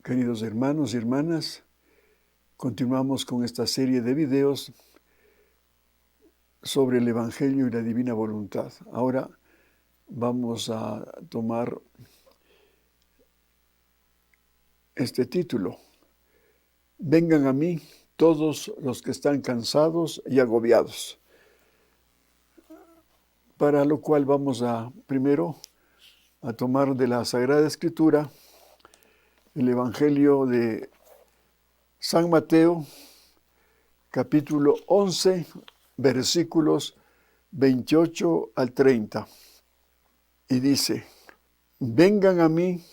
Queridos hermanos y hermanas, continuamos con esta serie de videos sobre el Evangelio y la Divina Voluntad. Ahora vamos a tomar este título: Vengan a mí todos los que están cansados y agobiados. Para lo cual vamos primero a tomar de la Sagrada Escritura el Evangelio de San Mateo, capítulo 11, versículos 28 al 30. Y dice: Vengan a mí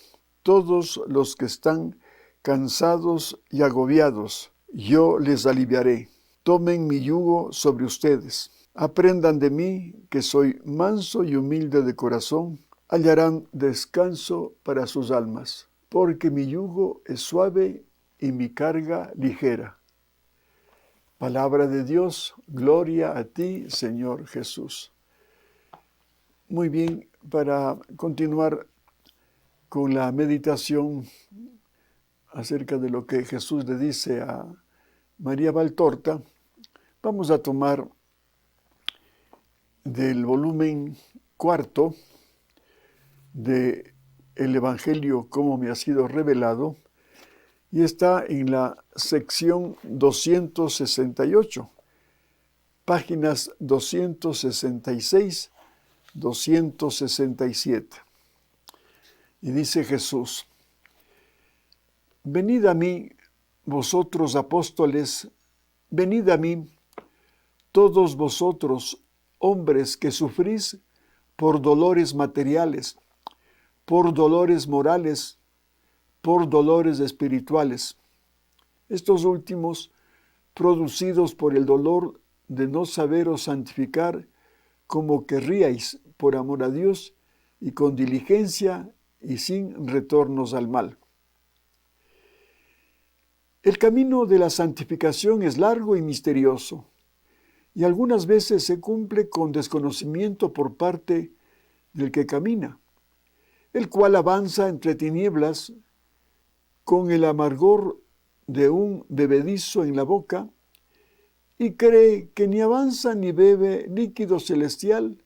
todos los que están cansados y agobiados, yo les aliviaré. Tomen mi yugo sobre ustedes. Aprendan de mí, que soy manso y humilde de corazón, hallarán descanso para sus almas, porque mi yugo es suave y mi carga ligera. Palabra de Dios, gloria a ti, Señor Jesús. Muy bien, para continuar con la meditación acerca de lo que Jesús le dice a María Valtorta, vamos a tomar del volumen 4 de el Evangelio como me ha sido revelado, y está en la sección 268, páginas 266, 267. Y dice Jesús: Venid a mí, vosotros apóstoles, venid a mí, todos vosotros, hombres que sufrís por dolores materiales, por dolores morales, por dolores espirituales, estos últimos producidos por el dolor de no saberos santificar como querríais por amor a Dios y con diligencia y sin retornos al mal. El camino de la santificación es largo y misterioso, y algunas veces se cumple con desconocimiento por parte del que camina, el cual avanza entre tinieblas con el amargor de un bebedizo en la boca y cree que ni avanza ni bebe líquido celestial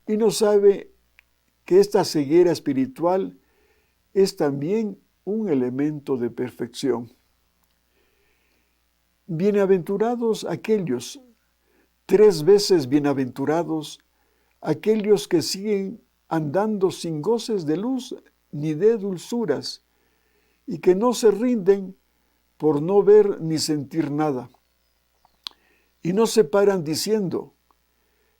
y no sabe que esta ceguera espiritual es también un elemento de perfección. Bienaventurados aquellos, 3 veces bienaventurados, aquellos que siguen andando sin goces de luz ni de dulzuras, y que no se rinden por no ver ni sentir nada, y no se paran diciendo: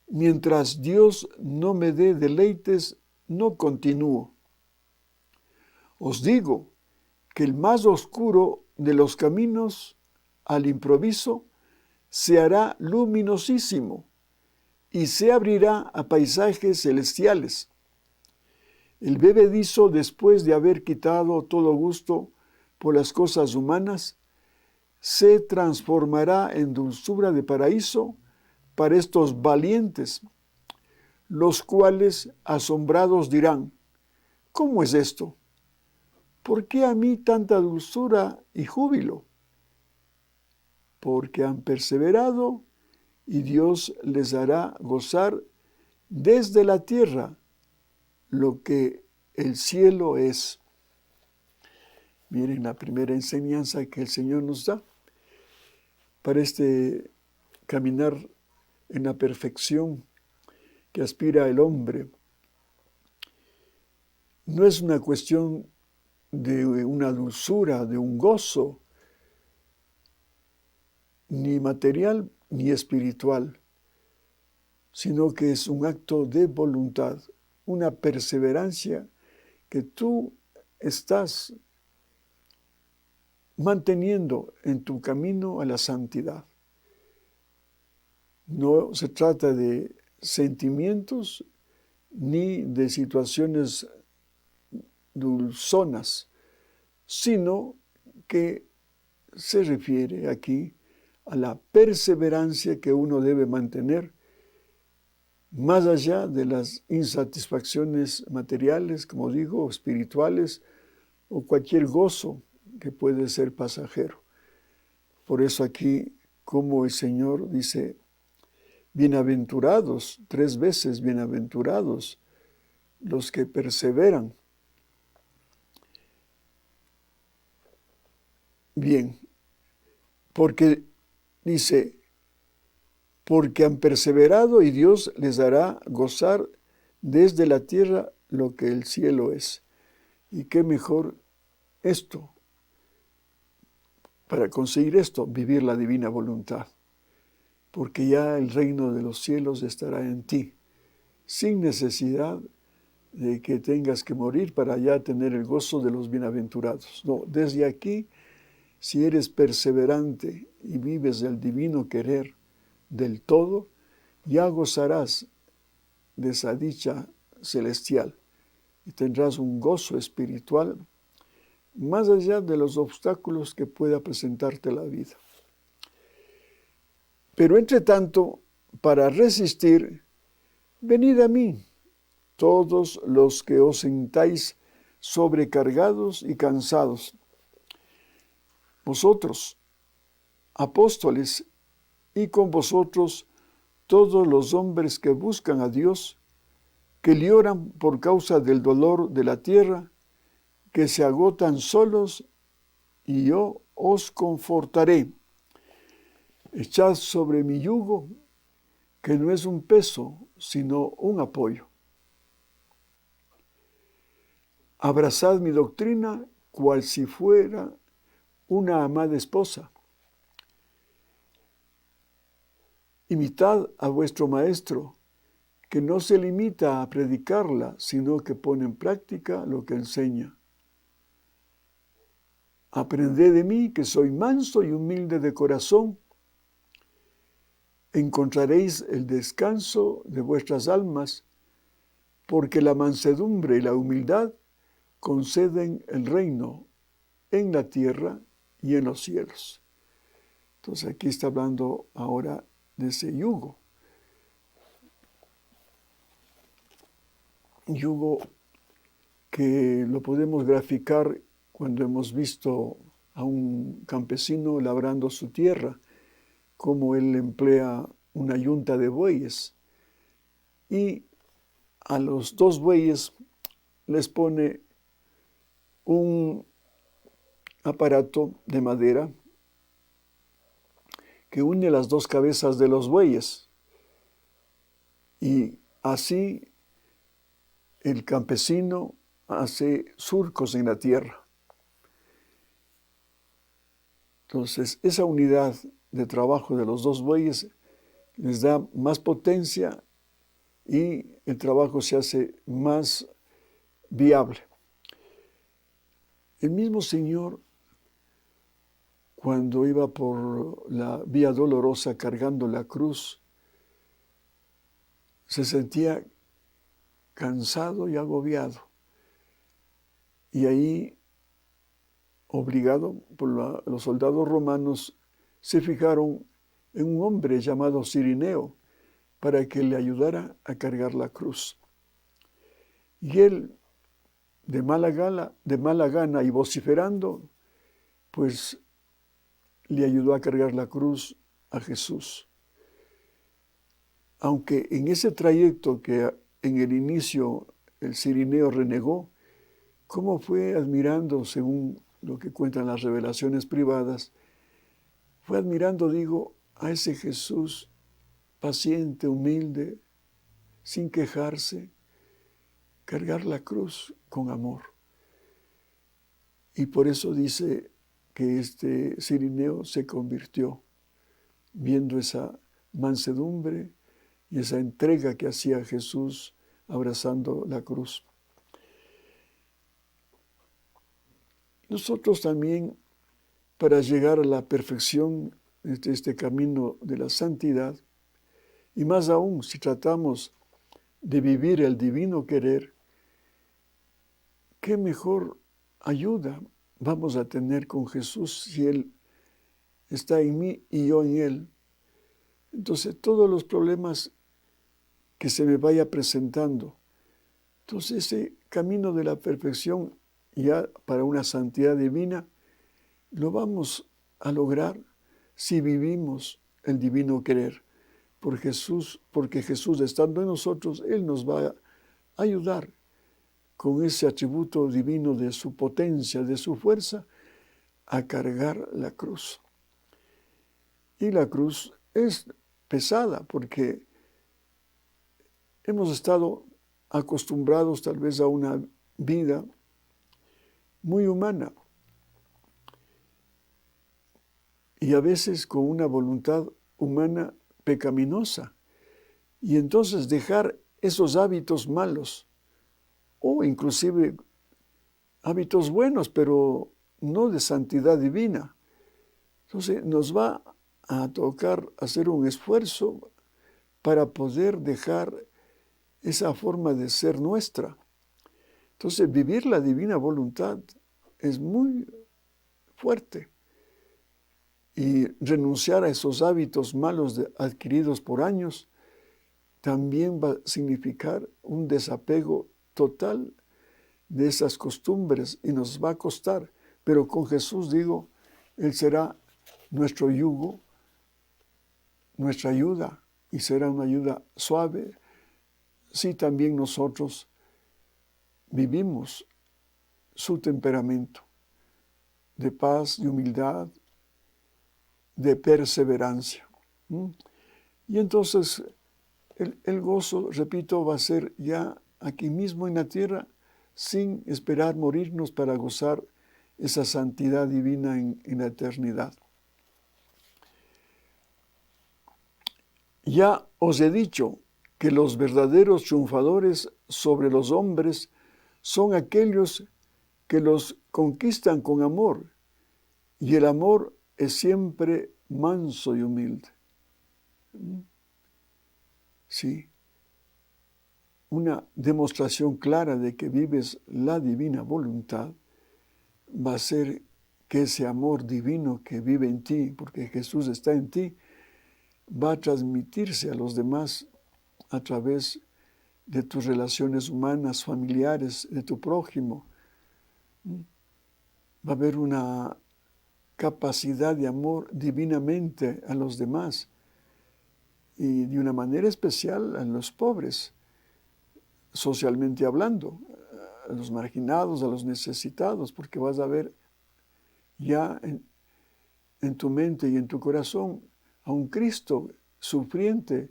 mientras Dios no me dé deleites, no continúo. Os digo que el más oscuro de los caminos, al improviso, se hará luminosísimo y se abrirá a paisajes celestiales. El bebedizo, después de haber quitado todo gusto por las cosas humanas, se transformará en dulzura de paraíso para estos valientes, los cuales, asombrados, dirán: ¿cómo es esto? ¿Por qué a mí tanta dulzura y júbilo? Porque han perseverado y Dios les hará gozar desde la tierra lo que el cielo es. Miren la primera enseñanza que el Señor nos da para este caminar en la perfección que aspira el hombre. No es una cuestión de una dulzura, de un gozo, ni material ni espiritual, sino que es un acto de voluntad, una perseverancia que tú estás manteniendo en tu camino a la santidad. No se trata de sentimientos ni de situaciones dulzonas, sino que se refiere aquí a la perseverancia que uno debe mantener más allá de las insatisfacciones materiales, como digo, espirituales o cualquier gozo que puede ser pasajero. Por eso aquí, como el Señor dice, bienaventurados, 3 veces bienaventurados los que perseveran. Bien, porque dice, porque han perseverado y Dios les hará gozar desde la tierra lo que el cielo es. Y qué mejor esto, para conseguir esto, vivir la divina voluntad, porque ya el reino de los cielos estará en ti, sin necesidad de que tengas que morir para ya tener el gozo de los bienaventurados. No, desde aquí, si eres perseverante y vives el divino querer del todo, ya gozarás de esa dicha celestial y tendrás un gozo espiritual más allá de los obstáculos que pueda presentarte la vida. Pero entre tanto, para resistir, venid a mí, todos los que os sentáis sobrecargados y cansados. Vosotros, apóstoles, y con vosotros todos los hombres que buscan a Dios, que lloran por causa del dolor de la tierra, que se agotan solos, y yo os confortaré. Echad sobre mi yugo, que no es un peso, sino un apoyo. Abrazad mi doctrina, cual si fuera una amada esposa. Imitad a vuestro maestro, que no se limita a predicarla, sino que pone en práctica lo que enseña. Aprended de mí, que soy manso y humilde de corazón. Encontraréis el descanso de vuestras almas, porque la mansedumbre y la humildad conceden el reino en la tierra y en los cielos. Entonces aquí está hablando ahora de ese yugo. Yugo que lo podemos graficar cuando hemos visto a un campesino labrando su tierra, cómo él emplea una yunta de bueyes y a los 2 bueyes les pone un aparato de madera que une las 2 cabezas de los bueyes, y así el campesino hace surcos en la tierra. Entonces, esa unidad de trabajo de los 2 bueyes les da más potencia y el trabajo se hace más viable. El mismo Señor, cuando iba por la vía dolorosa cargando la cruz, se sentía cansado y agobiado. Y ahí, obligado por los soldados romanos, se fijaron en un hombre llamado Cirineo para que le ayudara a cargar la cruz. Y él, de mala gana y vociferando, pues le ayudó a cargar la cruz a Jesús. Aunque en ese trayecto que en el inicio el Cirineo renegó, cómo fue admirando, según lo que cuentan las revelaciones privadas, fue admirando, digo, a ese Jesús paciente, humilde, sin quejarse, cargar la cruz con amor. Y por eso dice que este Cirineo se convirtió, viendo esa mansedumbre y esa entrega que hacía Jesús abrazando la cruz. Nosotros también, para llegar a la perfección de este camino de la santidad, y más aún si tratamos de vivir el divino querer, ¿qué mejor ayuda vamos a tener con Jesús si Él está en mí y yo en Él? Entonces, todos los problemas que se me vaya presentando, entonces ese camino de la perfección ya para una santidad divina, lo vamos a lograr si vivimos el divino querer. Porque Jesús, estando en nosotros, Él nos va a ayudar con ese atributo divino de su potencia, de su fuerza, a cargar la cruz. Y la cruz es pesada porque hemos estado acostumbrados tal vez a una vida muy humana y a veces con una voluntad humana pecaminosa. Y entonces dejar esos hábitos malos o inclusive hábitos buenos, pero no de santidad divina. Entonces nos va a tocar hacer un esfuerzo para poder dejar esa forma de ser nuestra. Entonces vivir la divina voluntad es muy fuerte. Y renunciar a esos hábitos malos adquiridos por años también va a significar un desapego total de esas costumbres y nos va a costar. Pero con Jesús, digo, Él será nuestro yugo, nuestra ayuda, y será una ayuda suave si también nosotros vivimos su temperamento de paz, de humildad, de perseverancia. Y entonces el gozo, repito, va a ser ya aquí mismo en la tierra, sin esperar morirnos para gozar esa santidad divina en la eternidad. Ya os he dicho que los verdaderos triunfadores sobre los hombres son aquellos que los conquistan con amor, y el amor es siempre manso y humilde. Sí, una demostración clara de que vives la divina voluntad va a ser que ese amor divino que vive en ti, porque Jesús está en ti, va a transmitirse a los demás a través de tus relaciones humanas, familiares, de tu prójimo. Va a haber una capacidad de amor divinamente a los demás y de una manera especial a los pobres, socialmente hablando, a los marginados, a los necesitados, porque vas a ver ya en tu mente y en tu corazón a un Cristo sufriente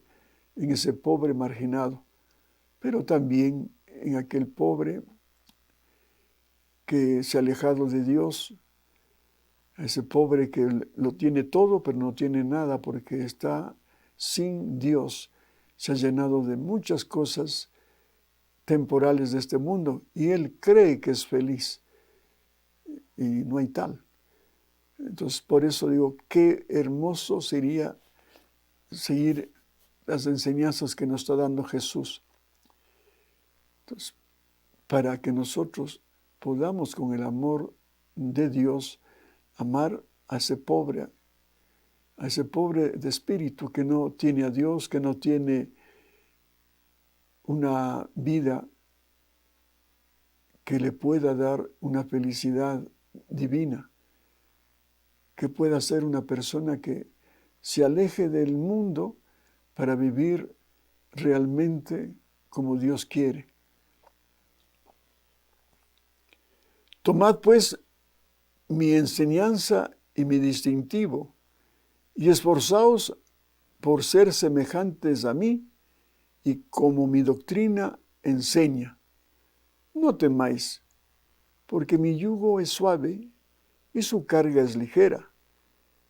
en ese pobre marginado, pero también en aquel pobre que se ha alejado de Dios, a ese pobre que lo tiene todo pero no tiene nada porque está sin Dios, se ha llenado de muchas cosas temporales de este mundo y él cree que es feliz y no hay tal. Entonces por eso digo, qué hermoso sería seguir las enseñanzas que nos está dando Jesús. Entonces, para que nosotros podamos con el amor de Dios amar a ese pobre de espíritu que no tiene a Dios, que no tiene una vida que le pueda dar una felicidad divina, que pueda ser una persona que se aleje del mundo para vivir realmente como Dios quiere. Tomad pues mi enseñanza y mi distintivo, y esforzaos por ser semejantes a mí, y como mi doctrina enseña. No temáis, porque mi yugo es suave y su carga es ligera,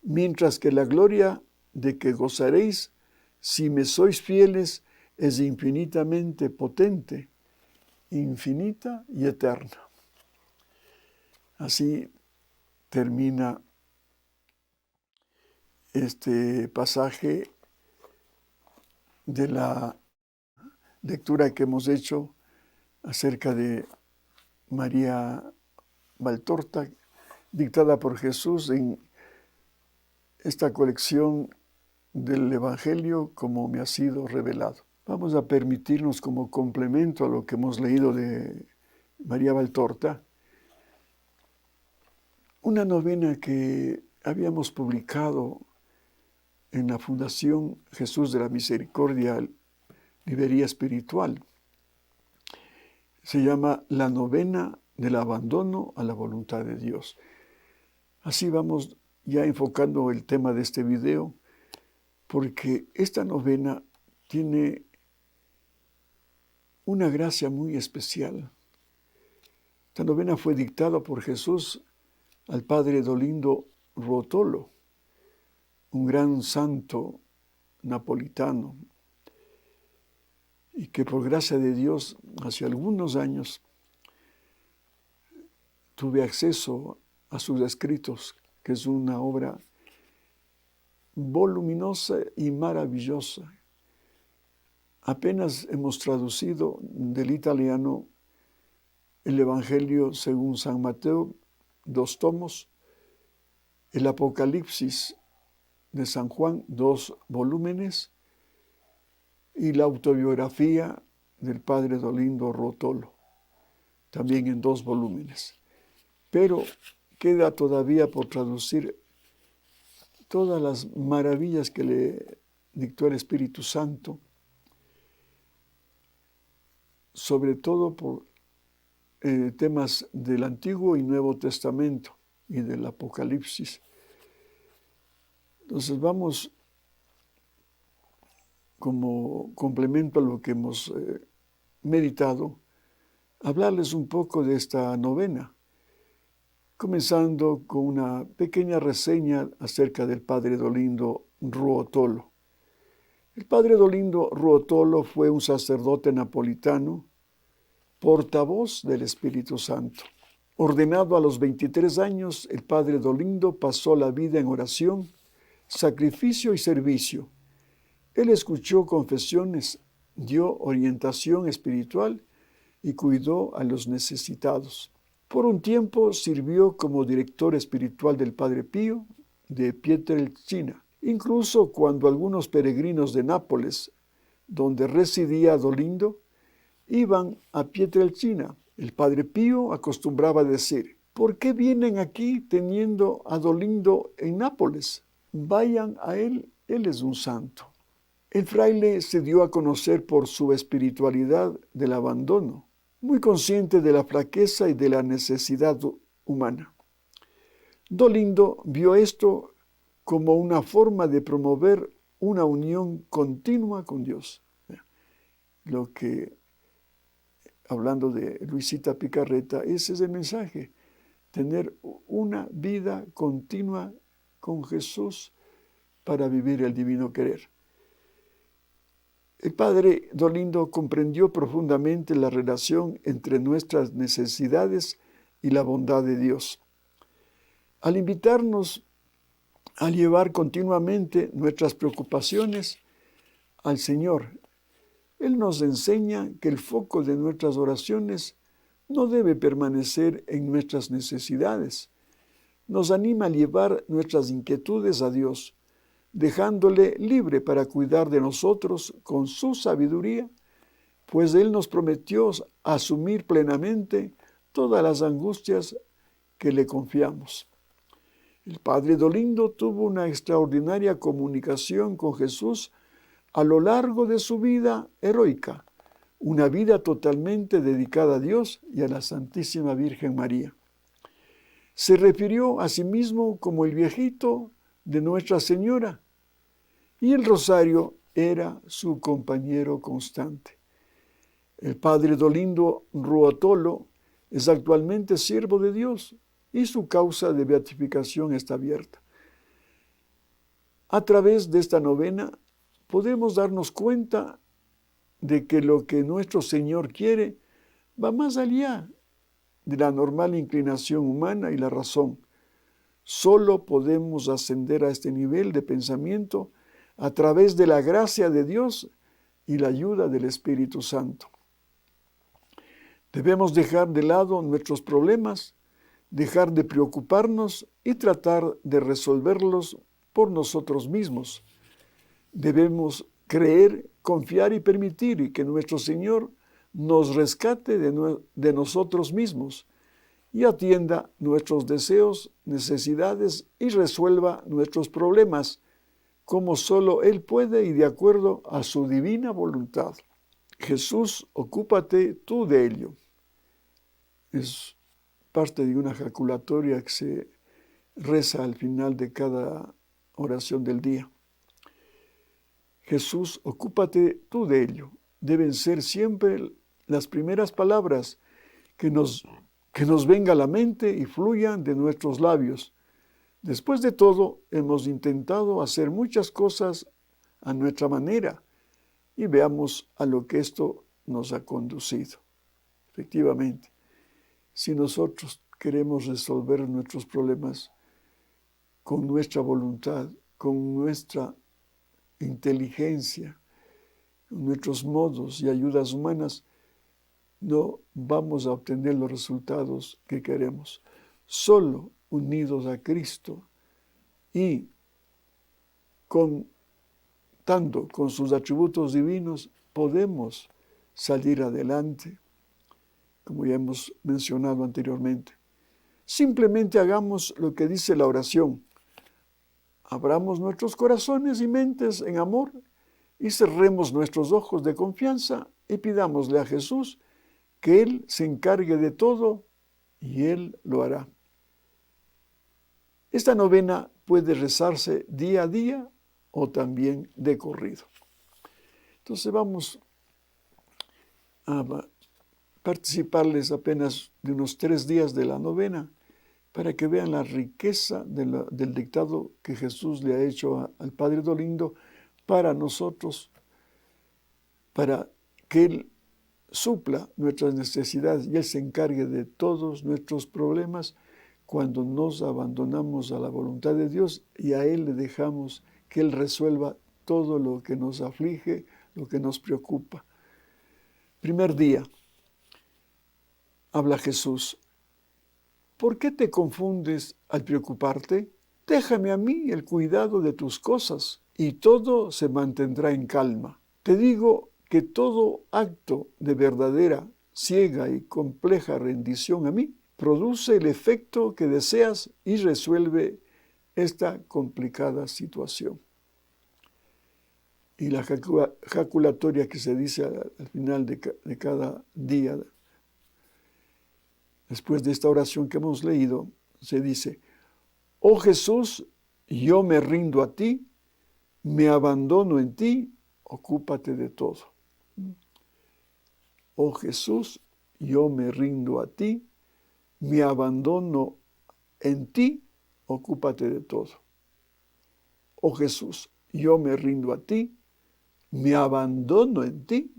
mientras que la gloria de que gozaréis, si me sois fieles, es infinitamente potente, infinita y eterna. Así termina este pasaje de la lectura que hemos hecho acerca de María Valtorta, dictada por Jesús en esta colección del Evangelio como me ha sido revelado. Vamos a permitirnos como complemento a lo que hemos leído de María Valtorta, una novena que habíamos publicado en la Fundación Jesús de la Misericordia, Librería Espiritual. Se llama La Novena del Abandono a la Voluntad de Dios. Así vamos ya enfocando el tema de este video, porque esta novena tiene una gracia muy especial. Esta novena fue dictada por Jesús al padre Dolindo Ruotolo, un gran santo napolitano, y que por gracia de Dios hace algunos años tuve acceso a sus escritos, que es una obra voluminosa y maravillosa. Apenas hemos traducido del italiano el Evangelio según San Mateo, 2 tomos, el Apocalipsis de San Juan, 2 volúmenes, y la autobiografía del padre Dolindo Ruotolo, también en 2 volúmenes. Pero queda todavía por traducir todas las maravillas que le dictó el Espíritu Santo, sobre todo por temas del Antiguo y Nuevo Testamento y del Apocalipsis. Entonces vamos, como complemento a lo que hemos meditado, a hablarles un poco de esta novena, comenzando con una pequeña reseña acerca del padre Dolindo Ruotolo. El padre Dolindo Ruotolo fue un sacerdote napolitano, portavoz del Espíritu Santo. Ordenado a los 23 años, el padre Dolindo pasó la vida en oración, sacrificio y servicio. Él escuchó confesiones, dio orientación espiritual y cuidó a los necesitados. Por un tiempo sirvió como director espiritual del Padre Pío de Pietrelcina. Incluso cuando algunos peregrinos de Nápoles, donde residía Dolindo, iban a Pietrelcina, el Padre Pío acostumbraba decir: ¿por qué vienen aquí teniendo a Dolindo en Nápoles? Vayan a él es un santo. El fraile se dio a conocer por su espiritualidad del abandono, muy consciente de la flaqueza y de la necesidad humana. Dolindo vio esto como una forma de promover una unión continua con Dios. Lo que, hablando de Luisita Picarreta, ese es el mensaje: tener una vida continua con Jesús para vivir el divino querer. El padre Dolindo comprendió profundamente la relación entre nuestras necesidades y la bondad de Dios. Al invitarnos a llevar continuamente nuestras preocupaciones al Señor, Él nos enseña que el foco de nuestras oraciones no debe permanecer en nuestras necesidades. Nos anima a llevar nuestras inquietudes a Dios, dejándole libre para cuidar de nosotros con su sabiduría, pues Él nos prometió asumir plenamente todas las angustias que le confiamos. El padre Dolindo tuvo una extraordinaria comunicación con Jesús a lo largo de su vida heroica, una vida totalmente dedicada a Dios y a la Santísima Virgen María. Se refirió a sí mismo como el viejito de Nuestra Señora, y el rosario era su compañero constante. El padre Dolindo Ruotolo es actualmente siervo de Dios y su causa de beatificación está abierta. A través de esta novena podemos darnos cuenta de que lo que nuestro Señor quiere va más allá de la normal inclinación humana y la razón. Solo podemos ascender a este nivel de pensamiento a través de la gracia de Dios y la ayuda del Espíritu Santo. Debemos dejar de lado nuestros problemas, dejar de preocuparnos y tratar de resolverlos por nosotros mismos. Debemos creer, confiar y permitir que nuestro Señor nos rescate de nosotros mismos y atienda nuestros deseos, necesidades y resuelva nuestros problemas, como solo Él puede y de acuerdo a su divina voluntad. Jesús, ocúpate tú de ello. Es parte de una ejaculatoria que se reza al final de cada oración del día. Jesús, ocúpate tú de ello. Deben ser siempre las primeras palabras que nos venga a la mente y fluyan de nuestros labios. Después de todo, hemos intentado hacer muchas cosas a nuestra manera y veamos a lo que esto nos ha conducido. Efectivamente, si nosotros queremos resolver nuestros problemas con nuestra voluntad, con nuestra inteligencia, con nuestros modos y ayudas humanas, no vamos a obtener los resultados que queremos. Solo unidos a Cristo y contando con sus atributos divinos, podemos salir adelante, como ya hemos mencionado anteriormente. Simplemente hagamos lo que dice la oración. Abramos nuestros corazones y mentes en amor y cerremos nuestros ojos de confianza y pidámosle a Jesús que Él se encargue de todo y Él lo hará. Esta novena puede rezarse día a día o también de corrido. Entonces vamos a participarles apenas de unos 3 días de la novena para que vean la riqueza del dictado que Jesús le ha hecho al Padre Dolindo para nosotros, para que Él supla nuestras necesidades y Él se encargue de todos nuestros problemas cuando nos abandonamos a la voluntad de Dios y a Él le dejamos que Él resuelva todo lo que nos aflige, lo que nos preocupa. Primer día, habla Jesús. ¿Por qué te confundes al preocuparte? Déjame a mí el cuidado de tus cosas y todo se mantendrá en calma. Te digo que todo acto de verdadera, ciega y compleja rendición a mí produce el efecto que deseas y resuelve esta complicada situación. Y la ejaculatoria que se dice al final de cada día, después de esta oración que hemos leído, se dice: Oh Jesús, yo me rindo a ti, me abandono en ti, ocúpate de todo. Oh Jesús, yo me rindo a ti, me abandono en ti, ocúpate de todo. Oh Jesús, yo me rindo a ti, me abandono en ti,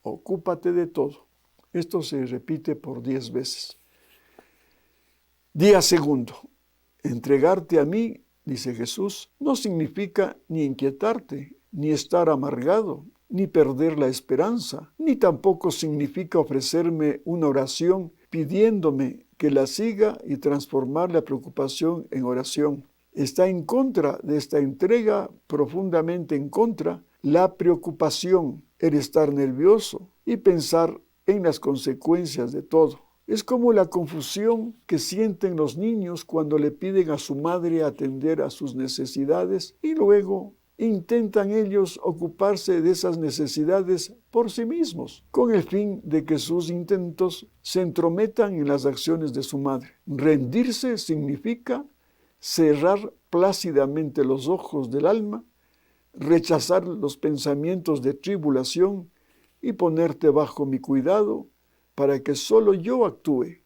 ocúpate de todo. Esto se repite por 10 veces. Día segundo. Entregarte a mí, dice Jesús, no significa ni inquietarte, ni estar amargado, ni perder la esperanza, ni tampoco significa ofrecerme una oración pidiéndome que la siga y transformar la preocupación en oración. Está en contra de esta entrega, profundamente en contra, la preocupación, el estar nervioso y pensar en las consecuencias de todo. Es como la confusión que sienten los niños cuando le piden a su madre atender a sus necesidades y luego intentan ellos ocuparse de esas necesidades por sí mismos, con el fin de que sus intentos se entrometan en las acciones de su madre. Rendirse significa cerrar plácidamente los ojos del alma, rechazar los pensamientos de tribulación y ponerte bajo mi cuidado para que solo yo actúe,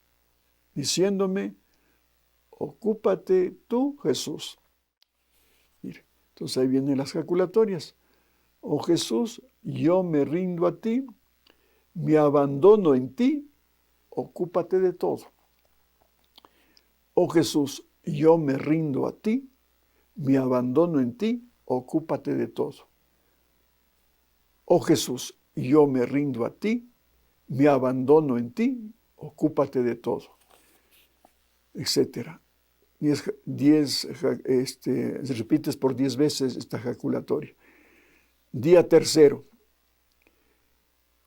diciéndome: ocúpate tú, Jesús. Mire, entonces ahí vienen las ejaculatorias. Oh Jesús, yo me rindo a ti, me abandono en ti, ocúpate de todo. Oh Jesús, yo me rindo a ti, me abandono en ti, ocúpate de todo. Oh Jesús, yo me rindo a ti, me abandono en ti, ocúpate de todo, etcétera. Se repites por 10 veces esta ejaculatoria. Día tercero.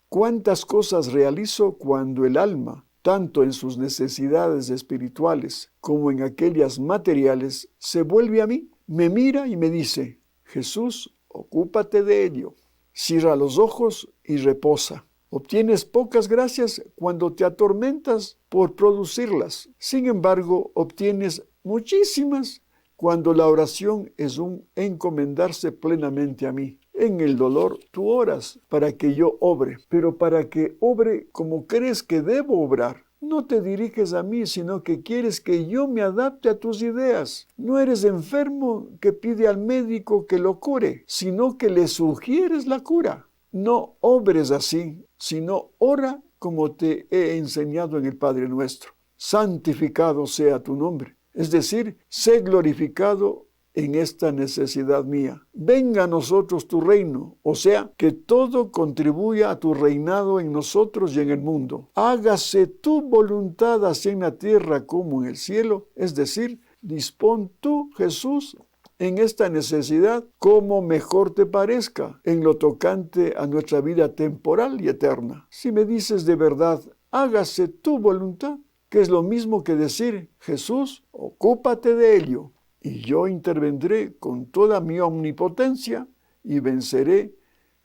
¿Cuántas cosas realizo cuando el alma, tanto en sus necesidades espirituales como en aquellas materiales, se vuelve a mí, me mira y me dice: Jesús, ocúpate de ello. Cierra los ojos y reposa. Obtienes pocas gracias cuando te atormentas por producirlas. Sin embargo, obtienes muchísimas cuando la oración es un encomendarse plenamente a mí. En el dolor tú oras para que yo obre, pero para que obre como crees que debo obrar. No te diriges a mí, sino que quieres que yo me adapte a tus ideas. No eres enfermo que pide al médico que lo cure, sino que le sugieres la cura. No obres así, sino ora como te he enseñado en el Padre Nuestro. Santificado sea tu nombre. Es decir, sé glorificado en esta necesidad mía. Venga a nosotros tu reino, o sea, que todo contribuya a tu reinado en nosotros y en el mundo. Hágase tu voluntad así en la tierra como en el cielo, es decir, dispón tú, Jesús, en esta necesidad como mejor te parezca, en lo tocante a nuestra vida temporal y eterna. Si me dices de verdad, hágase tu voluntad, que es lo mismo que decir: Jesús, ocúpate de ello, y yo intervendré con toda mi omnipotencia y venceré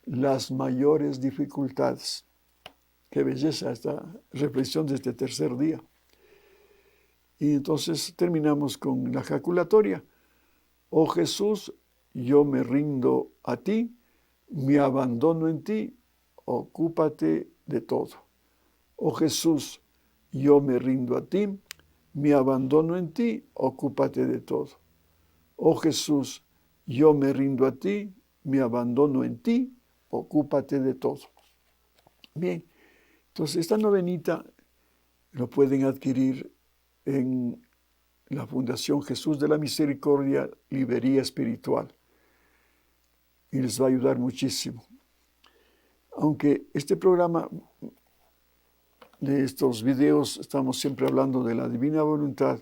las mayores dificultades. Qué belleza esta reflexión de este tercer día. Y entonces terminamos con la jaculatoria. Oh Jesús, yo me rindo a ti, me abandono en ti, ocúpate de todo. Oh Jesús, yo me rindo a ti, me abandono en ti, ocúpate de todo. Oh Jesús, yo me rindo a ti, me abandono en ti, ocúpate de todo. Bien, entonces esta novenita lo pueden adquirir en la Fundación Jesús de la Misericordia, Librería Espiritual, y les va a ayudar muchísimo. Aunque este programa de estos videos estamos siempre hablando de la divina voluntad,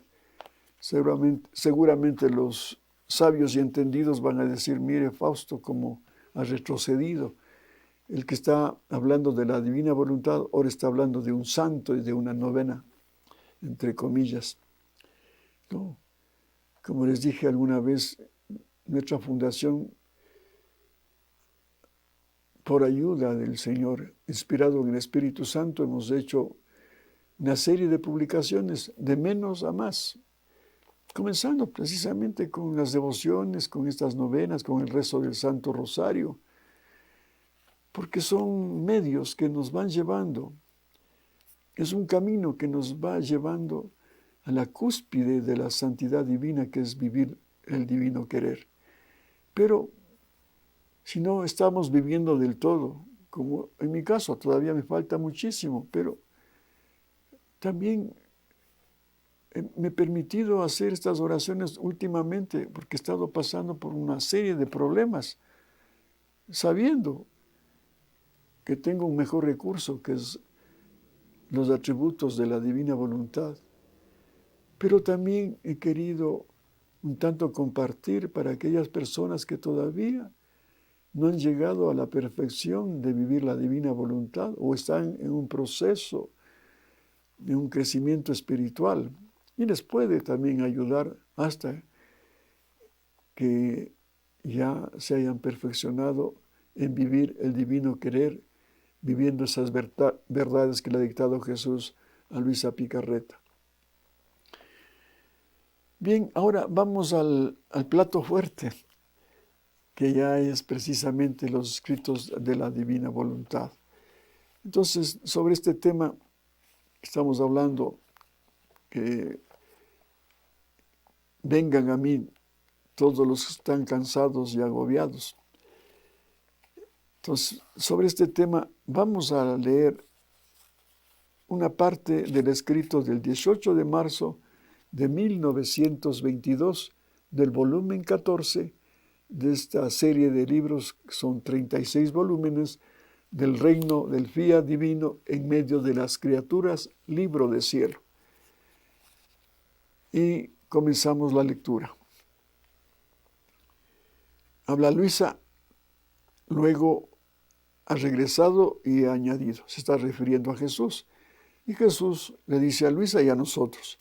seguramente los sabios y entendidos van a decir: mire, Fausto, cómo ha retrocedido. El que está hablando de la divina voluntad ahora está hablando de un santo y de una novena, entre comillas. No. Como les dije alguna vez, nuestra fundación, por ayuda del Señor, inspirado en el Espíritu Santo, hemos hecho una serie de publicaciones de menos a más, comenzando precisamente con las devociones, con estas novenas, con el rezo del Santo Rosario, porque son medios que nos van llevando, es un camino que nos va llevando a la cúspide de la santidad divina, que es vivir el divino querer. Pero si no estamos viviendo del todo, como en mi caso todavía me falta muchísimo, pero también me he permitido hacer estas oraciones últimamente porque he estado pasando por una serie de problemas, sabiendo que tengo un mejor recurso, que es los atributos de la divina voluntad. Pero también he querido un tanto compartir para aquellas personas que todavía no han llegado a la perfección de vivir la divina voluntad o están en un proceso de un crecimiento espiritual, y les puede también ayudar hasta que ya se hayan perfeccionado en vivir el divino querer, viviendo esas verdades que le ha dictado Jesús a Luisa Picarreta. Bien, ahora vamos al plato fuerte, que ya es precisamente los escritos de la divina voluntad. Entonces, sobre este tema estamos hablando que vengan a mí todos los que están cansados y agobiados. Entonces, sobre este tema vamos a leer una parte del escrito del 18 de marzo de 1922 del volumen 14 de esta serie de libros, que son 36 volúmenes, del reino del fiat divino en medio de las criaturas, libro de cielo. Y comenzamos la lectura. Habla Luisa, luego ha regresado y ha añadido, se está refiriendo a Jesús. Y Jesús le dice a Luisa y a nosotros: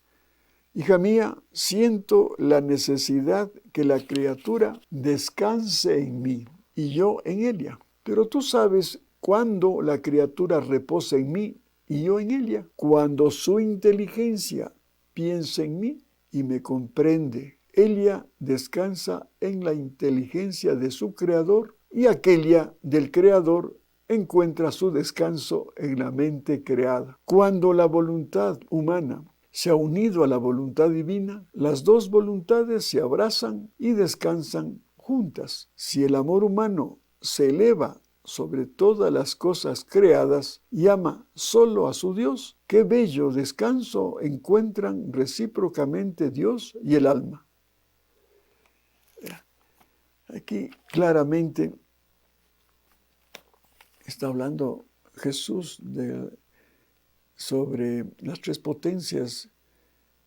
hija mía, siento la necesidad que la criatura descanse en mí y yo en ella. Pero tú sabes cuándo la criatura reposa en mí y yo en ella, cuando su inteligencia piensa en mí y me comprende. Ella descansa en la inteligencia de su Creador y aquella del Creador encuentra su descanso en la mente creada. Cuando la voluntad humana se ha unido a la voluntad divina, las dos voluntades se abrazan y descansan juntas. Si el amor humano se eleva sobre todas las cosas creadas y ama solo a su Dios, qué bello descanso encuentran recíprocamente Dios y el alma. Aquí claramente está hablando Jesús sobre las tres potencias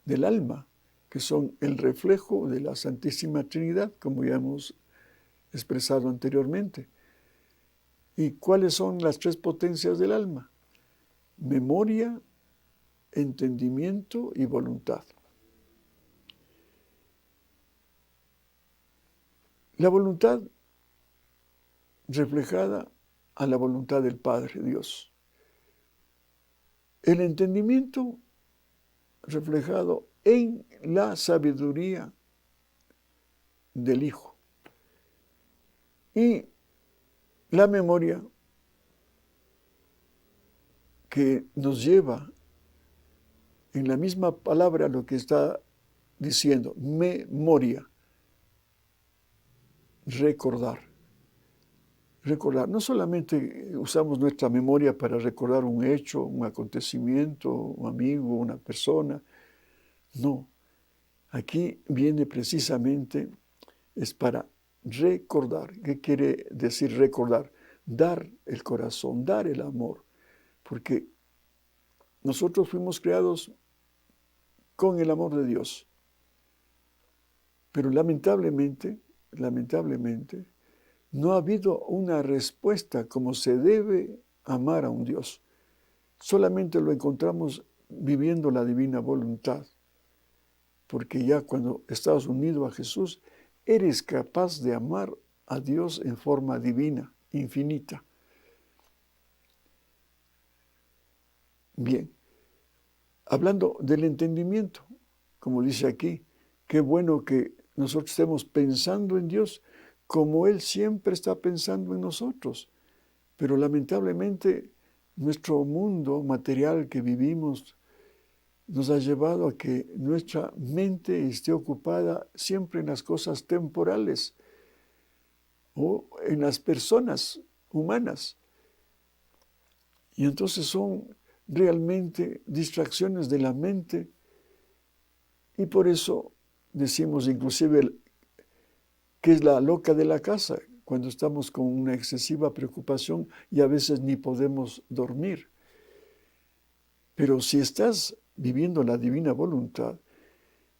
del alma, que son el reflejo de la Santísima Trinidad, como ya hemos expresado anteriormente. ¿Y cuáles son las tres potencias del alma? Memoria, entendimiento y voluntad. La voluntad reflejada a la voluntad del Padre Dios. El entendimiento reflejado en la sabiduría del Hijo. Y la memoria que nos lleva en la misma palabra lo que está diciendo, memoria, recordar. Recordar, no solamente usamos nuestra memoria para recordar un hecho, un acontecimiento, un amigo, una persona, no. Aquí viene precisamente, es para recordar. ¿Qué quiere decir recordar? Dar el corazón, dar el amor, porque nosotros fuimos creados con el amor de Dios, pero lamentablemente, no ha habido una respuesta como se debe amar a un Dios. Solamente lo encontramos viviendo la divina voluntad, porque ya cuando estás unido a Jesús, eres capaz de amar a Dios en forma divina, infinita. Bien, hablando del entendimiento, como dice aquí, qué bueno que nosotros estemos pensando en Dios como Él siempre está pensando en nosotros. Pero lamentablemente nuestro mundo material que vivimos nos ha llevado a que nuestra mente esté ocupada siempre en las cosas temporales o en las personas humanas. Y entonces son realmente distracciones de la mente, y por eso decimos inclusive que es la loca de la casa, cuando estamos con una excesiva preocupación y a veces ni podemos dormir. Pero si estás viviendo la divina voluntad,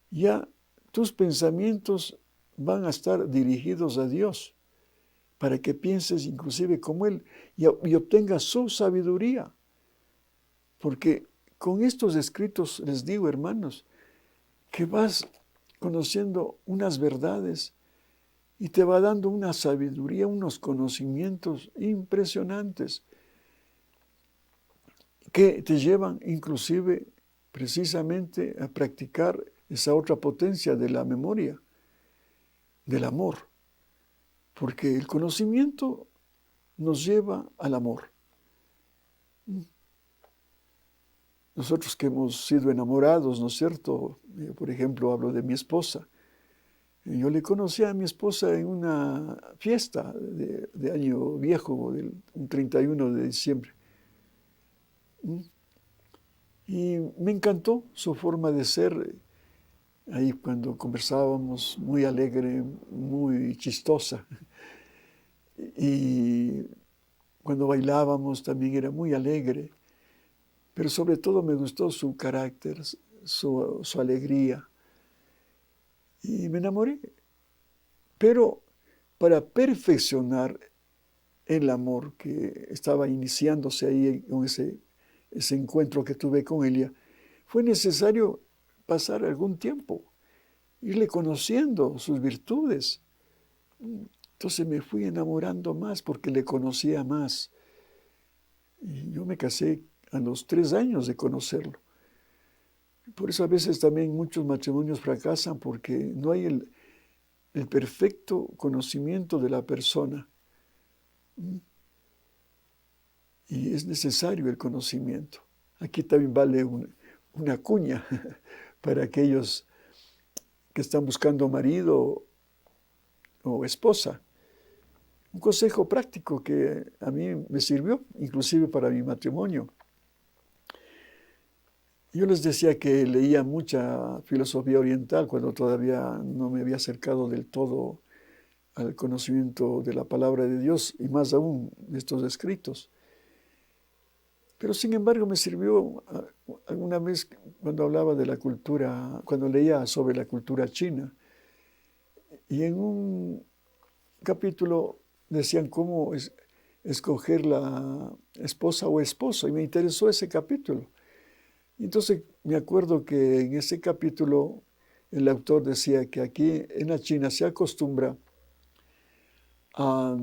ya tus pensamientos van a estar dirigidos a Dios, para que pienses inclusive como Él y obtengas su sabiduría. Porque con estos escritos les digo, hermanos, que vas conociendo unas verdades y te va dando una sabiduría, unos conocimientos impresionantes que te llevan inclusive precisamente a practicar esa otra potencia de la memoria, del amor. Porque el conocimiento nos lleva al amor. Nosotros que hemos sido enamorados, ¿no es cierto? Yo, por ejemplo, hablo de mi esposa. Yo le conocí a mi esposa en una fiesta de año viejo, un 31 de diciembre. Y me encantó su forma de ser. Ahí cuando conversábamos, muy alegre, muy chistosa. Y cuando bailábamos también era muy alegre. Pero sobre todo me gustó su carácter, su alegría. Y me enamoré. Pero para perfeccionar el amor que estaba iniciándose ahí ese encuentro que tuve con ella, fue necesario pasar algún tiempo, irle conociendo sus virtudes. Entonces me fui enamorando más porque le conocía más. Y yo me casé a los 3 años de conocerlo. Por eso a veces también muchos matrimonios fracasan porque no hay el perfecto conocimiento de la persona. Y es necesario el conocimiento. Aquí también vale una cuña para aquellos que están buscando marido o esposa. Un consejo práctico que a mí me sirvió, inclusive para mi matrimonio. Yo les decía que leía mucha filosofía oriental cuando todavía no me había acercado del todo al conocimiento de la palabra de Dios y más aún de estos escritos. Pero sin embargo me sirvió alguna vez cuando hablaba de la cultura, cuando leía sobre la cultura china. Y en un capítulo decían cómo escoger la esposa o esposo, y me interesó ese capítulo. Y entonces me acuerdo que en ese capítulo el autor decía que aquí en la China se acostumbra a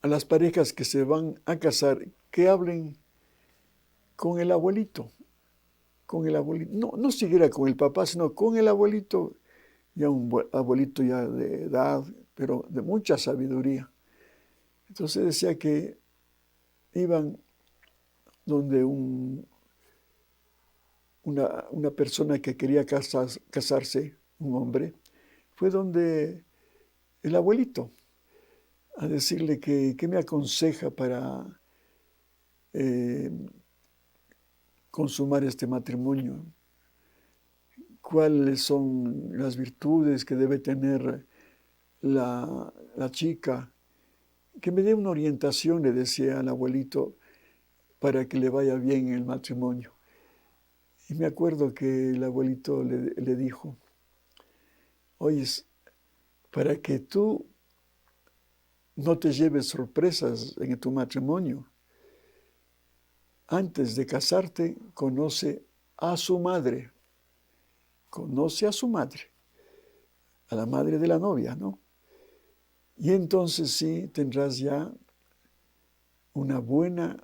las parejas que se van a casar que hablen con el abuelito, no siquiera con el papá, sino con el abuelito, ya un abuelito ya de edad, pero de mucha sabiduría. Entonces decía que iban donde una persona que quería casarse, un hombre, fue donde el abuelito a decirle que me aconseja para consumar este matrimonio, cuáles son las virtudes que debe tener la chica, que me dé una orientación, le decía al abuelito, para que le vaya bien en el matrimonio. Y me acuerdo que el abuelito le dijo, oye, para que tú no te lleves sorpresas en tu matrimonio, antes de casarte, conoce a su madre. Conoce a su madre, a la madre de la novia, ¿no? Y entonces sí tendrás ya una buena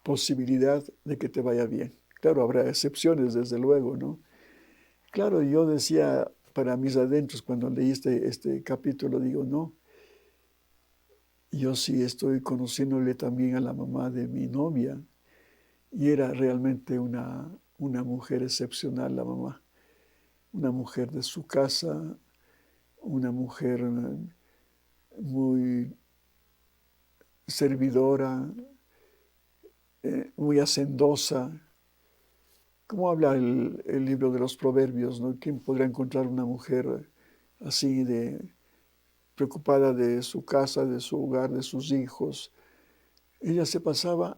posibilidad de que te vaya bien. Claro, habrá excepciones, desde luego, ¿no? Claro, yo decía para mis adentros cuando leí este capítulo, digo, no, yo sí estoy conociéndole también a la mamá de mi novia y era realmente una mujer excepcional la mamá, una mujer de su casa, una mujer muy servidora, muy hacendosa. ¿Cómo habla el libro de los Proverbios, ¿no? ¿Quién podrá encontrar una mujer así preocupada de su casa, de su hogar, de sus hijos? Ella se pasaba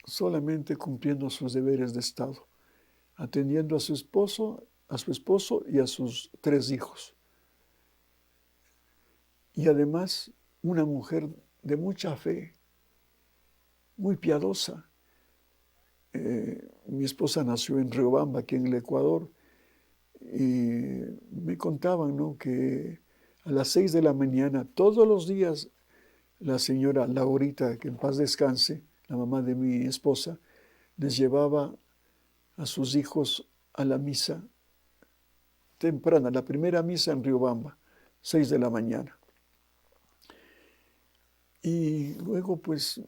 solamente cumpliendo sus deberes de Estado, atendiendo a su esposo y a sus 3 hijos. Y además una mujer de mucha fe, muy piadosa. Mi esposa nació en Riobamba, aquí en el Ecuador, y me contaban, ¿no?, que a las 6 de la mañana, todos los días, la señora Laurita, que en paz descanse, la mamá de mi esposa, les llevaba a sus hijos a la misa temprana, la primera misa en Riobamba, 6 de la mañana. Y luego, pues,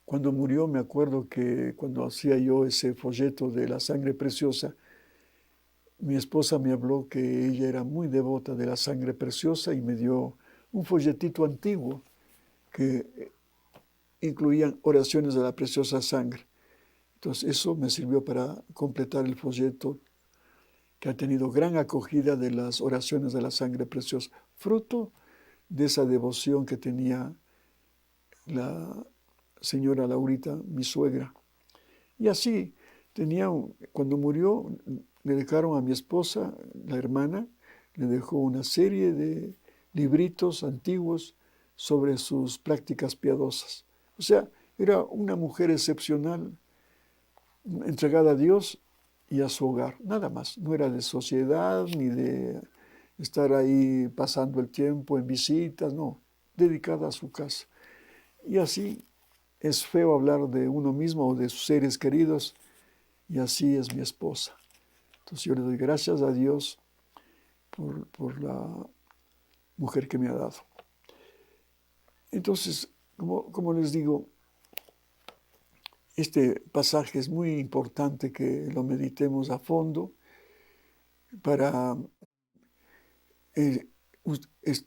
cuando murió, me acuerdo que cuando hacía yo ese folleto de la sangre preciosa, mi esposa me habló que ella era muy devota de la sangre preciosa y me dio un folletito antiguo que incluían oraciones de la preciosa sangre. Entonces eso me sirvió para completar el folleto que ha tenido gran acogida de las oraciones de la sangre preciosa, fruto de esa devoción que tenía la señora Laurita, mi suegra. Y así cuando murió, le dejaron a mi esposa, la hermana, le dejó una serie de libritos antiguos sobre sus prácticas piadosas. O sea, era una mujer excepcional, entregada a Dios y a su hogar, nada más. No era de sociedad ni de estar ahí pasando el tiempo en visitas, no, dedicada a su casa. Y así es feo hablar de uno mismo o de sus seres queridos, y así es mi esposa. Entonces yo le doy gracias a Dios por la mujer que me ha dado. Entonces, como les digo, este pasaje es muy importante que lo meditemos a fondo para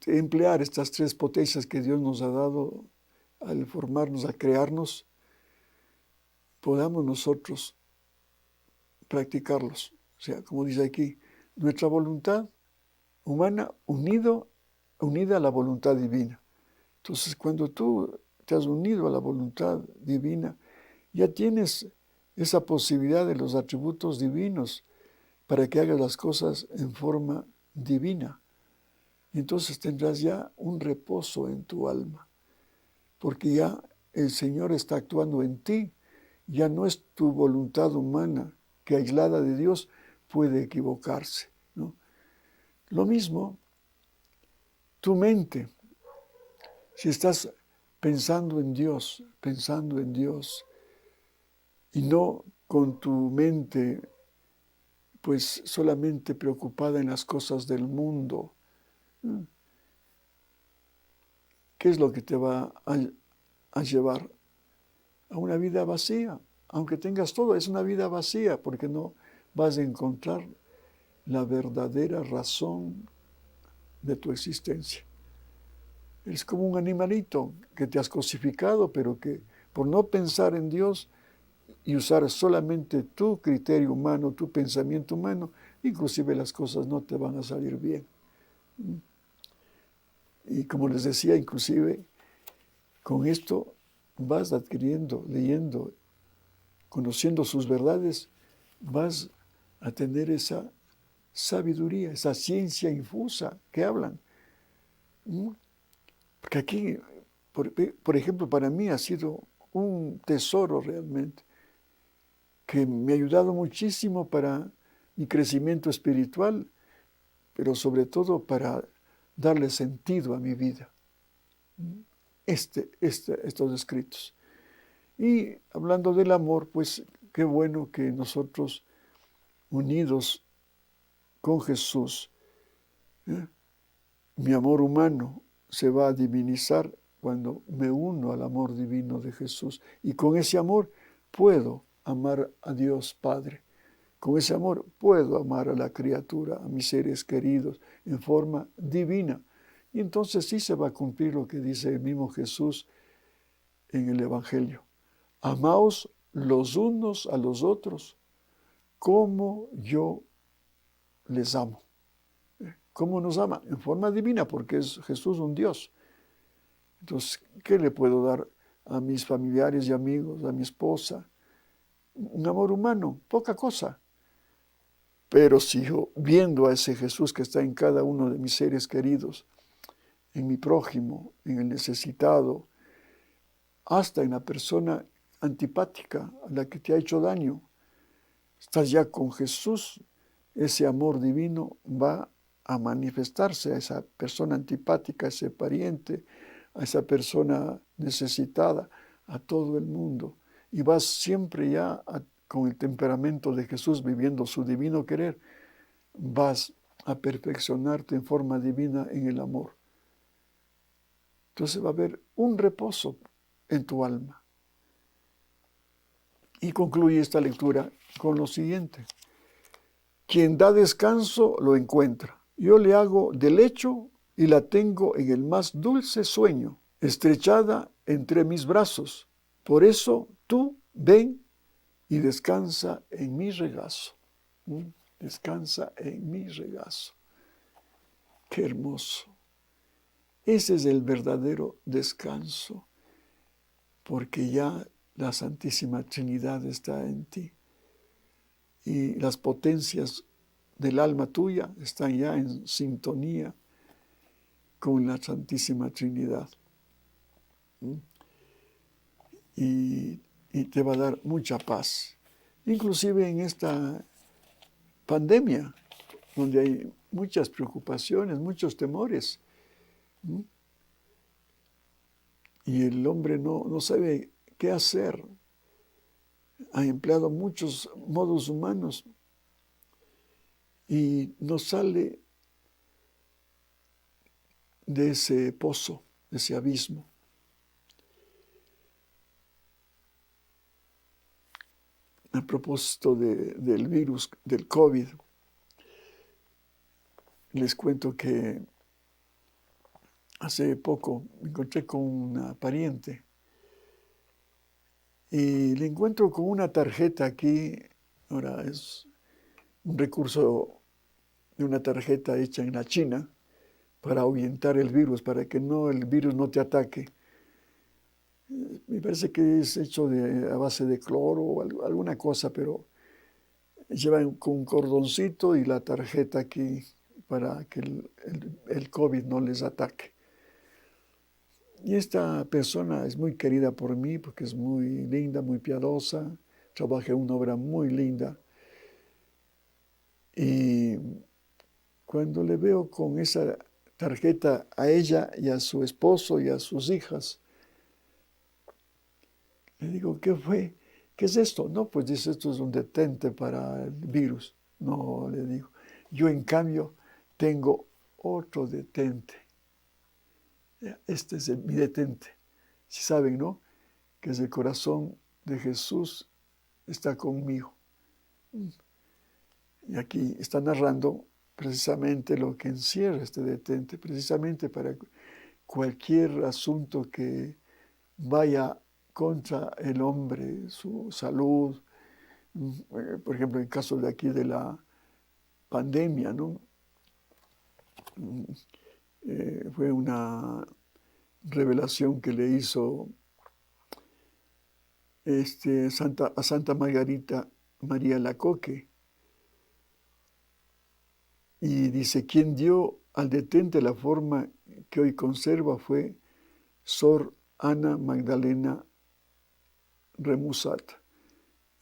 emplear estas tres potencias que Dios nos ha dado al formarnos, al crearnos, podamos nosotros practicarlos. O sea, como dice aquí, nuestra voluntad humana unida a la voluntad divina. Entonces, cuando tú te has unido a la voluntad divina, ya tienes esa posibilidad de los atributos divinos para que hagas las cosas en forma divina. Y entonces tendrás ya un reposo en tu alma, porque ya el Señor está actuando en ti. Ya no es tu voluntad humana que aislada de Dios puede equivocarse, ¿no? Lo mismo, tu mente, si estás pensando en Dios y no con tu mente pues solamente preocupada en las cosas del mundo, ¿qué es lo que te va a llevar? A una vida vacía. Aunque tengas todo, es una vida vacía porque no vas a encontrar la verdadera razón de tu existencia. Eres como un animalito que te has cosificado, pero que por no pensar en Dios y usar solamente tu criterio humano, tu pensamiento humano, inclusive las cosas no te van a salir bien. Y como les decía, inclusive con esto vas adquiriendo, leyendo, conociendo sus verdades, vas a tener esa sabiduría, esa ciencia infusa que hablan. Porque aquí, por ejemplo, para mí ha sido un tesoro realmente, que me ha ayudado muchísimo para mi crecimiento espiritual, pero sobre todo darle sentido a mi vida. Estos escritos. Y hablando del amor, pues qué bueno que nosotros, unidos con Jesús, mi amor humano se va a divinizar cuando me uno al amor divino de Jesús. Y con ese amor puedo amar a Dios Padre. Con ese amor puedo amar a la criatura, a mis seres queridos, en forma divina. Y entonces sí se va a cumplir lo que dice el mismo Jesús en el Evangelio. Amaos los unos a los otros como yo les amo. ¿Cómo nos ama? En forma divina, porque es Jesús un Dios. Entonces, ¿qué le puedo dar a mis familiares y amigos, a mi esposa? Un amor humano, poca cosa. Pero si yo, viendo a ese Jesús que está en cada uno de mis seres queridos, en mi prójimo, en el necesitado, hasta en la persona antipática, a la que te ha hecho daño, estás ya con Jesús, ese amor divino va a manifestarse a esa persona antipática, a ese pariente, a esa persona necesitada, a todo el mundo. Y vas siempre ya con el temperamento de Jesús, viviendo su divino querer, vas a perfeccionarte en forma divina en el amor. Entonces va a haber un reposo en tu alma. Y concluye esta lectura con lo siguiente. Quien da descanso lo encuentra. Yo le hago de lecho y la tengo en el más dulce sueño, estrechada entre mis brazos. Por eso tú ven y descansa en mi regazo. Descansa en mi regazo. Qué hermoso. Ese es el verdadero descanso, porque ya la Santísima Trinidad está en ti. Y las potencias del alma tuya están ya en sintonía con la Santísima Trinidad. y te va a dar mucha paz. Inclusive en esta pandemia, donde hay muchas preocupaciones, muchos temores, ¿m? Y el hombre no sabe qué hacer. Ha empleado muchos modos humanos y no sale de ese pozo, de ese abismo. A propósito del virus, del COVID, les cuento que hace poco me encontré con una pariente y le encuentro con una tarjeta aquí. Ahora es un recurso de una tarjeta hecha en la China para ahuyentar el virus, para que el virus no te ataque. Me parece que es hecho a base de cloro o alguna cosa, pero llevan con un cordoncito y la tarjeta aquí para que el COVID no les ataque. Y esta persona es muy querida por mí porque es muy linda, muy piadosa, trabaja en una obra muy linda. Y cuando le veo con esa tarjeta a ella y a su esposo y a sus hijas, le digo, ¿qué fue? ¿Qué es esto? No, pues dice, esto es un detente para el virus. No, le digo. Yo, en cambio, tengo otro detente. Este es mi detente. Si saben, ¿no? Que es el corazón de Jesús está conmigo. Y aquí está narrando precisamente lo que encierra este detente, precisamente para cualquier asunto que vaya contra el hombre, su salud. Por ejemplo, en el caso de aquí de la pandemia, ¿no? Fue una revelación que le hizo a Santa Margarita María Lacoque. Y dice, quien dio al detente la forma que hoy conserva fue Sor Ana Magdalena Remusat,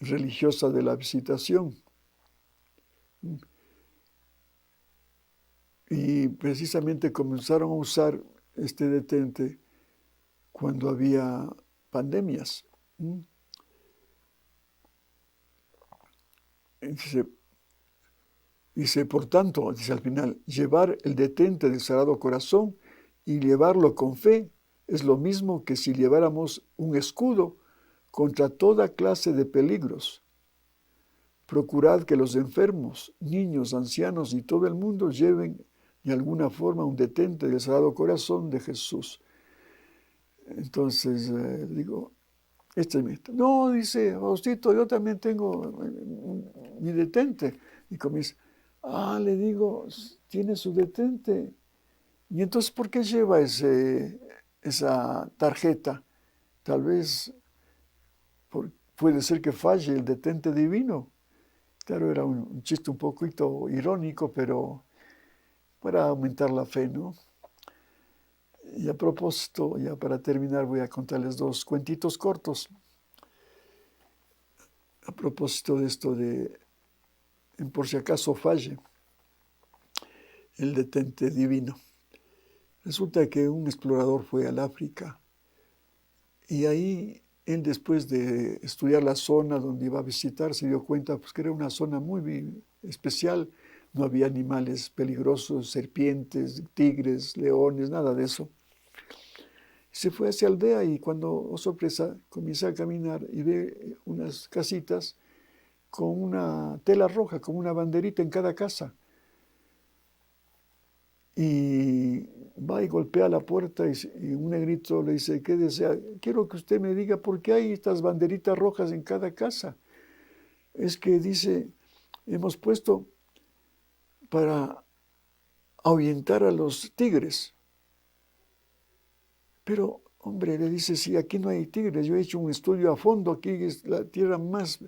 religiosa de la Visitación. Y precisamente comenzaron a usar este detente cuando había pandemias. Dice, por tanto, dice al final, llevar el detente del Sagrado Corazón y llevarlo con fe es lo mismo que si lleváramos un escudo contra toda clase de peligros. Procurad que los enfermos, niños, ancianos y todo el mundo lleven de alguna forma un detente del Sagrado Corazón de Jesús. Entonces, digo, este es mi... No, dice, Faustito, yo también tengo mi detente. Y comienza, le digo, tiene su detente. Y entonces, ¿por qué lleva esa tarjeta? Tal vez puede ser que falle el detente divino. Claro, era un chiste un poquito irónico, pero para aumentar la fe, ¿no? Y a propósito, ya para terminar, voy a contarles dos cuentitos cortos. A propósito de esto por si acaso falle el detente divino. Resulta que un explorador fue al África y ahí él, después de estudiar la zona donde iba a visitar, se dio cuenta pues, que era una zona muy especial. No había animales peligrosos, serpientes, tigres, leones, nada de eso. Se fue hacia aldea y cuando, oh sorpresa, comienza a caminar y ve unas casitas con una tela roja, con una banderita en cada casa. Y va y golpea la puerta y un negrito le dice, ¿qué desea? Quiero que usted me diga por qué hay estas banderitas rojas en cada casa. Es que dice, hemos puesto para ahuyentar a los tigres. Pero, hombre, le dice, sí, aquí no hay tigres. Yo he hecho un estudio a fondo, aquí es la tierra más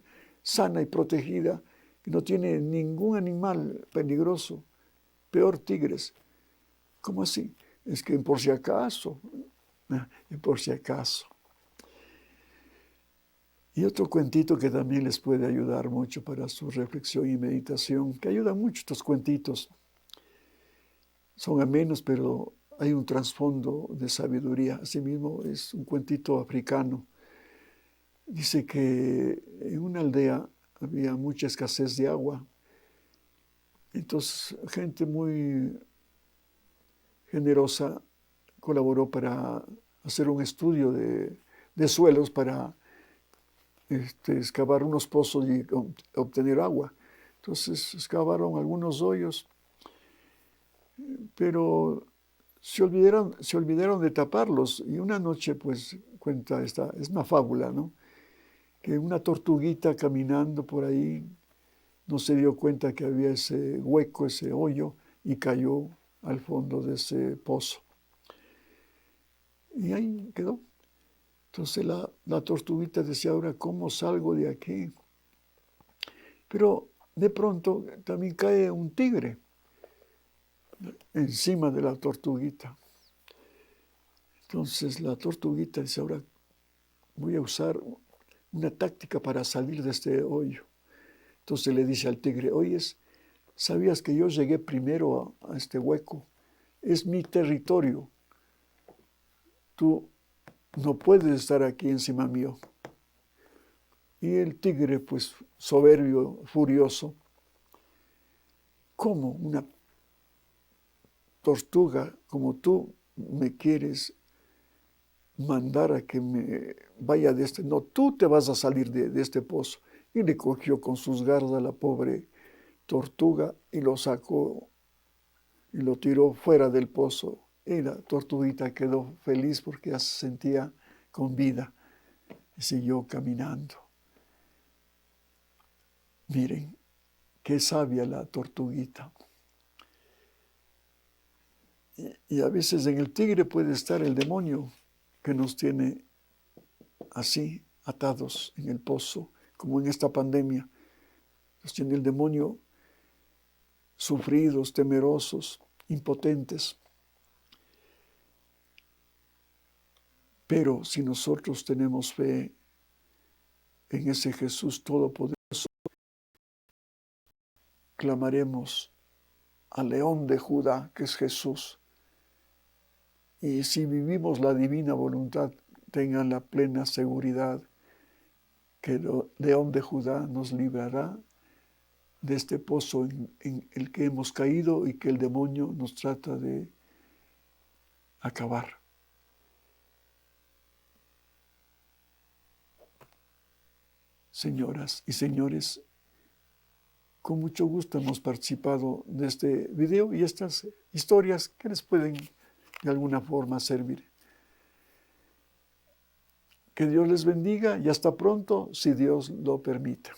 sana y protegida, que no tiene ningún animal peligroso, peor tigres. ¿Cómo así? Es que por si acaso, por si acaso. Y otro cuentito que también les puede ayudar mucho para su reflexión y meditación, que ayudan mucho estos cuentitos. Son amenos, pero hay un trasfondo de sabiduría. Asimismo, es un cuentito africano. Dice que en una aldea había mucha escasez de agua. Entonces, gente muy generosa colaboró para hacer un estudio de suelos para excavar unos pozos y obtener agua. Entonces, excavaron algunos hoyos, pero se olvidaron de taparlos. Y una noche, pues, cuenta esta, es una fábula, ¿no? Que una tortuguita caminando por ahí no se dio cuenta que había ese hueco, ese hoyo, y cayó al fondo de ese pozo. Y ahí quedó. Entonces la tortuguita decía, ahora, ¿cómo salgo de aquí? Pero de pronto también cae un tigre encima de la tortuguita. Entonces la tortuguita dice, ahora voy a usar una táctica para salir de este hoyo. Entonces le dice al tigre, oyes, ¿sabías que yo llegué primero a este hueco? Es mi territorio. Tú no puedes estar aquí encima mío. Y el tigre, pues soberbio, furioso, ¿cómo una tortuga como tú me quieres mandar a que me vaya de este? No, tú te vas a salir de este pozo. Y le cogió con sus garras a la pobre tortuga y lo sacó y lo tiró fuera del pozo. Y la tortuguita quedó feliz porque ya se sentía con vida y siguió caminando. Miren, qué sabia la tortuguita. Y a veces en el tigre puede estar el demonio que nos tiene así, atados en el pozo, como en esta pandemia. Nos tiene el demonio sufridos, temerosos, impotentes. Pero si nosotros tenemos fe en ese Jesús todopoderoso, clamaremos al León de Judá, que es Jesús. Y si vivimos la divina voluntad, tengan la plena seguridad que el León de Judá nos librará de este pozo en el que hemos caído y que el demonio nos trata de acabar. Señoras y señores, con mucho gusto hemos participado de este video y estas historias que les pueden de alguna forma servir. Que Dios les bendiga y hasta pronto, si Dios lo permite.